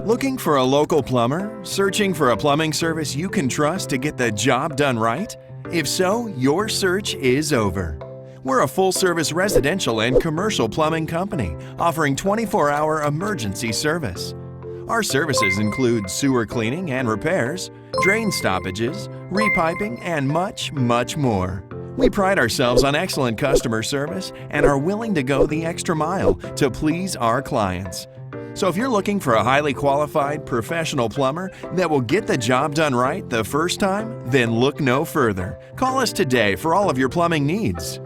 Looking for a local plumber? Searching for a plumbing service you can trust to get the job done right? If so, your search is over. We're a full-service residential and commercial plumbing company offering 24-hour emergency service. Our services include sewer cleaning and repairs, drain stoppages, repiping, and much, much more. We pride ourselves on excellent customer service and are willing to go the extra mile to please our clients. So if you're looking for a highly qualified, professional plumber that will get the job done right the first time, then look no further. Call us today for all of your plumbing needs.